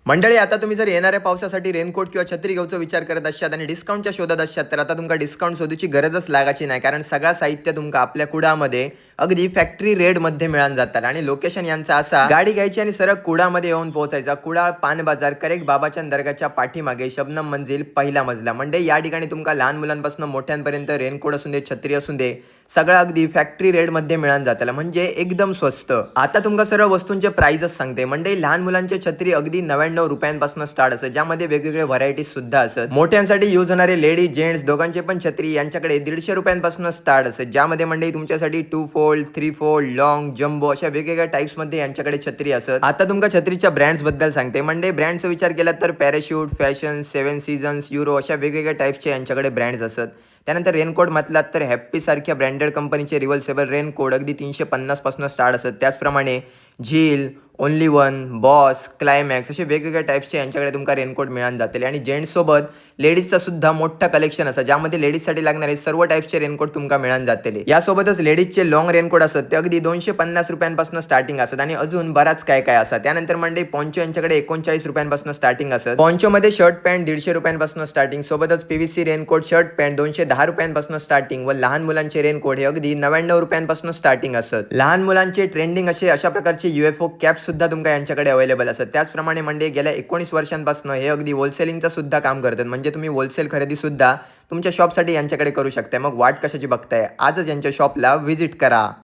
मंडळी, आता तुम्ही जर येणाऱ्या पावसासाठी रेनकोट किंवा छत्री घेऊचा विचार करत असाल आणि डिस्काउंटच्या शोधात असाल तर आता तुमका डिस्काउंट शोधूची गरजच लागायची नाही, कारण सगळा साहित्य तुमका आपल्या कुडामध्ये अगदी फॅक्टरी रेटमध्ये मिळून जातात. आणि लोकेशन यांचा असा, गाडी घ्यायची आणि सरळ कुडामध्ये येऊन पोहोचायचा. कुडाळ पान बाजार, करेक्ट बाबाचंद दर्गाच्या पाठीमागे, शबनम मंजिल, पहिला मजला. म्हणजे या ठिकाणी तुमका लहान मुलांपासून मोठ्यांपर्यंत रेनकोट असून दे, छत्री असून दे, सगळं अगदी फॅक्टरी रेटमध्ये मिळून जाताला, म्हणजे एकदम स्वस्त. आता तुमका सर्व वस्तूंचे प्राइसच सांगते. म्हणजे लहान मुलांचे छत्री अगदी 99 रुपयांपासून स्टार्ट असत, ज्यामध्ये वेगवेगळे व्हरायटीज सुद्धा असत. मोठ्यांसाठी यूज होणारे लेडीज जेंट्स दोघांचे पण छत्री यांच्याकडे 150 रुपयांपासून स्टार्ट असत, ज्यामध्ये म्हणजे तुमच्यासाठी 2 फोल्ड, 3 फोल्ड, लॉंग, जम्बो अशा वेगवेगळ्या टाइप्स मध्ये यांच्याकडे छत्री असत. आता तुमका छत्रीच्या ब्रँड्स बद्दल सांगते. म्हणजे ब्रँडचा विचार केला तर पॅराशूट, फॅशन, 7 सीझन्स, युरो अशा वेगवेगळ्या टाइप्सचे यांच्याकडे ब्रँड्स असत. त्यानंतर रेनकोट म्हटलात तर हॅप्पी सारख्या ब्रँडेड कंपनीचे रिव्हर्सेबल रेनकोट अगदी 350 पासून स्टार्ट असत. त्याचप्रमाणे झील, ओनली वन, बॉस, क्लायमॅक्स असे वेगवेगळ्या टाइप्सचे यांच्याकडे तुमका रेनकोट मिळून जातील. आणि जेंट्ससोबत लेडीजचा सुद्धा मोठा कलेक्शन असं, ज्यामध्ये लेडीजसाठी लागणारे सर्व टाइप्सचे रेनकोट तुमका मिळून जातील. यासोबतच लेडीजचे लॉंग रेनकोट असत, ते अगदी 250 रुपयांपासून स्टार्टिंग असत आणि अजून बराच काय काय असत. त्यानंतर म्हणजे पॉन्चो यांच्याकडे 39 रुपयांपासून स्टार्टिंग असत. पॉन्चोमध्ये शर्ट पॅन्ट 150 रुपयांपासून स्टार्टिंग, सोबतच पीव्हीसी रेनकोट शर्ट पॅन्ट 210 रुपयांपासून स्टार्टिंग, व लहान मुलांचे रेनकोट हे अगदी 99 रुपयांपासून स्टार्टिंग असत. लहान मुलांचे ट्रेंडिंग अशा प्रकारचे UFO कॅप सुद्धा तुमका यांच्याकडे अवेलेबल असत. त्याचप्रमाणे म्हणजे गेल्या 19 वर्षांपासून हे अगदी होलसेलिंगचं सुद्धा काम करतात. म्हणजे तुम्ही होलसेल खरेदी सुद्धा तुमच्या शॉपसाठी यांच्याकडे करू शकता. मग वाट कशाची बघताय, आजच यांच्या शॉपला व्हिजिट करा.